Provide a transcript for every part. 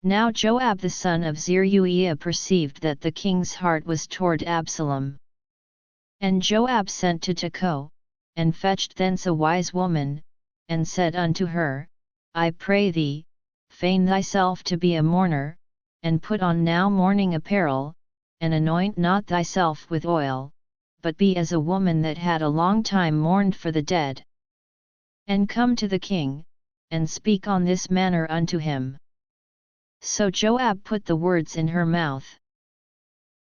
Now Joab the son of Zeruiah perceived that the king's heart was toward Absalom. And Joab sent to Tekoa, and fetched thence a wise woman, and said unto her, I pray thee, feign thyself to be a mourner, and put on now mourning apparel, and anoint not thyself with oil, but be as a woman that had a long time mourned for the dead. And come to the king, and speak on this manner unto him. So Joab put the words in her mouth.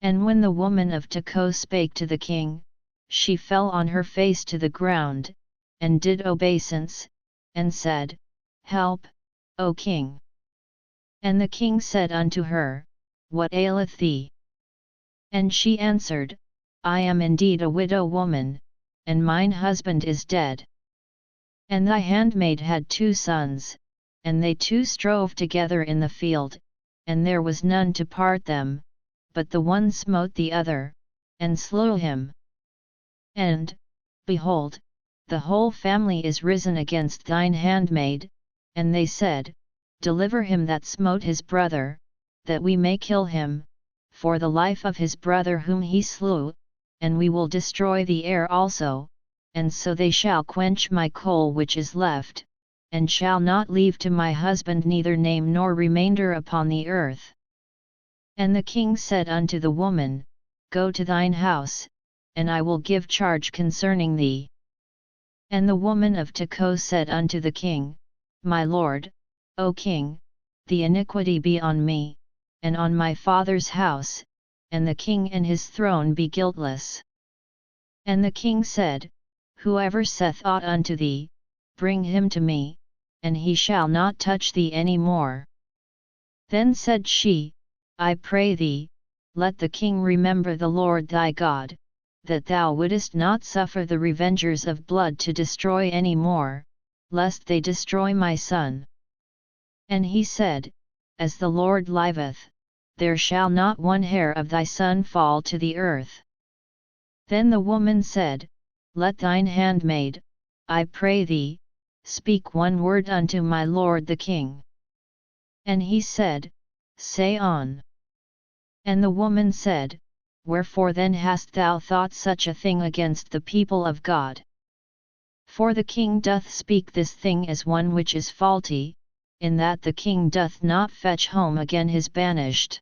And when the woman of Tekoa spake to the king, she fell on her face to the ground, and did obeisance, and said, Help, O king. And the king said unto her, What aileth thee? And she answered, I am indeed a widow woman, and mine husband is dead. And thy handmaid had 2 sons, and they 2 strove together in the field, and there was none to part them, but the one smote the other, and slew him. And, behold, the whole family is risen against thine handmaid, and they said, Deliver him that smote his brother, that we may kill him, for the life of his brother whom he slew, and we will destroy the heir also, and so they shall quench my coal which is left, and shall not leave to my husband neither name nor remainder upon the earth. And the king said unto the woman, Go to thine house, and I will give charge concerning thee. And the woman of Tekoa said unto the king, My lord, O king, the iniquity be on me, and on my father's house, and the king and his throne be guiltless. And the king said, Whoever saith aught unto thee, bring him to me, and he shall not touch thee any more. Then said she, I pray thee, let the king remember the Lord thy God, that thou wouldest not suffer the revengers of blood to destroy any more, lest they destroy my son. And he said, As the Lord liveth, there shall not one hair of thy son fall to the earth. Then the woman said, Let thine handmaid, I pray thee, speak one word unto my lord the king. And he said, Say on. And the woman said, Wherefore then hast thou thought such a thing against the people of God? For the king doth speak this thing as one which is faulty, in that the king doth not fetch home again his banished.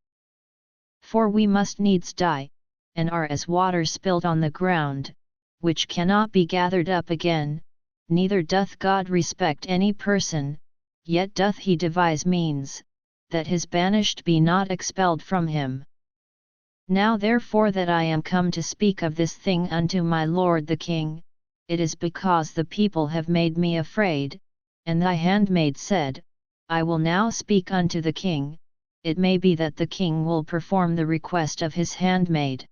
For we must needs die, and are as water spilt on the ground, which cannot be gathered up again, neither doth God respect any person, yet doth he devise means, that his banished be not expelled from him. Now therefore that I am come to speak of this thing unto my lord the king, it is because the people have made me afraid, and thy handmaid said, I will now speak unto the king, it may be that the king will perform the request of his handmaid.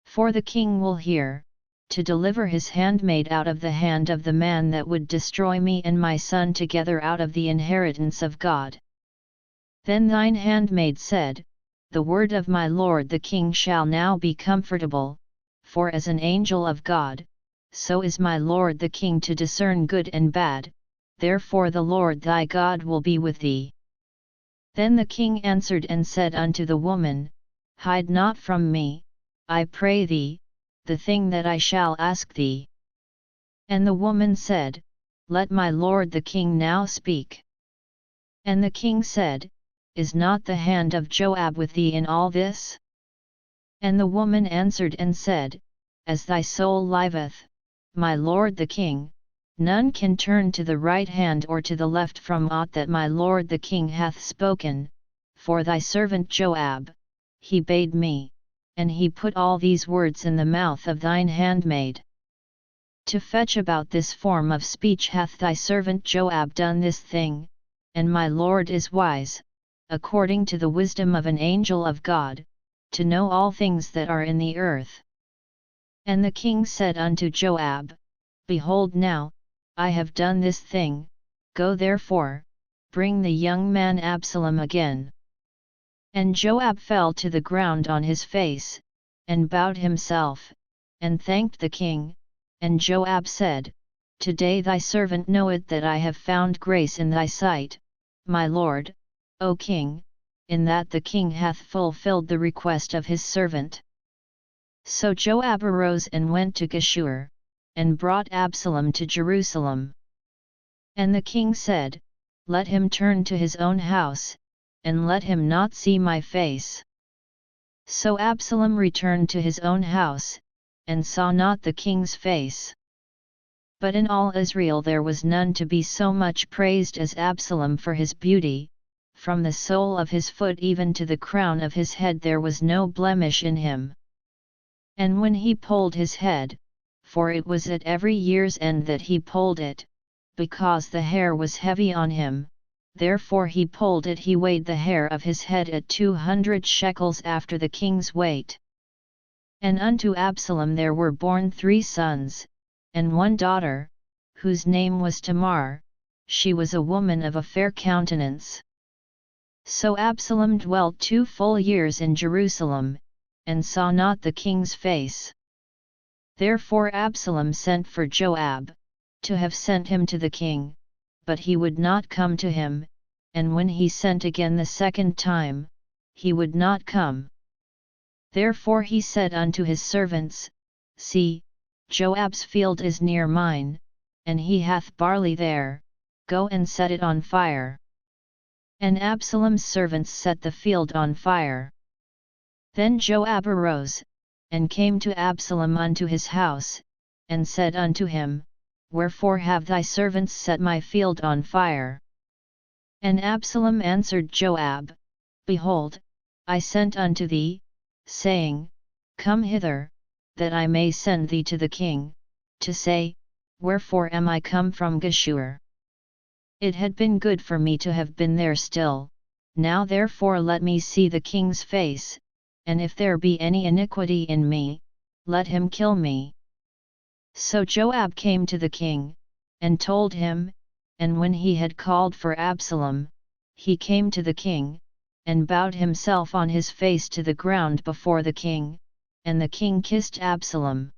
For the king will hear, to deliver his handmaid out of the hand of the man that would destroy me and my son together out of the inheritance of God. Then thine handmaid said, The word of my lord the king shall now be comfortable, for as an angel of God, so is my lord the king to discern good and bad, therefore the Lord thy God will be with thee. Then the king answered and said unto the woman, Hide not from me, I pray thee, the thing that I shall ask thee. And the woman said, Let my lord the king now speak. And the king said, Is not the hand of Joab with thee in all this? And the woman answered and said, As thy soul liveth, my lord the king, none can turn to the right hand or to the left from aught that my lord the king hath spoken, for thy servant Joab, he bade me, and he put all these words in the mouth of thine handmaid. To fetch about this form of speech hath thy servant Joab done this thing, and my lord is wise, according to the wisdom of an angel of God, to know all things that are in the earth. And the king said unto Joab, Behold now, I have done this thing, go therefore, bring the young man Absalom again. And Joab fell to the ground on his face, and bowed himself, and thanked the king, and Joab said, Today thy servant knoweth that I have found grace in thy sight, my lord, O king, in that the king hath fulfilled the request of his servant. So Joab arose and went to Geshur, and brought Absalom to Jerusalem. And the king said, Let him turn to his own house, and let him not see my face. So Absalom returned to his own house, and saw not the king's face. But in all Israel there was none to be so much praised as Absalom for his beauty, from the sole of his foot even to the crown of his head there was no blemish in him. And when he polled his head, for it was at every year's end that he polled it, because the hair was heavy on him, therefore he polled it, he weighed the hair of his head at 200 shekels after the king's weight. And unto Absalom there were born 3 sons, and 1 daughter, whose name was Tamar, she was a woman of a fair countenance. So Absalom dwelt 2 full years in Jerusalem, and saw not the king's face. Therefore Absalom sent for Joab, to have sent him to the king, but he would not come to him, and when he sent again the second time, he would not come. Therefore he said unto his servants, See, Joab's field is near mine, and he hath barley there, go and set it on fire. And Absalom's servants set the field on fire. Then Joab arose, and came to Absalom unto his house, and said unto him, Wherefore have thy servants set my field on fire? And Absalom answered Joab, Behold, I sent unto thee, saying, Come hither, that I may send thee to the king, to say, Wherefore am I come from Geshur? It had been good for me to have been there still, now therefore let me see the king's face, and if there be any iniquity in me, let him kill me. So Joab came to the king, and told him, and when he had called for Absalom, he came to the king, and bowed himself on his face to the ground before the king, and the king kissed Absalom.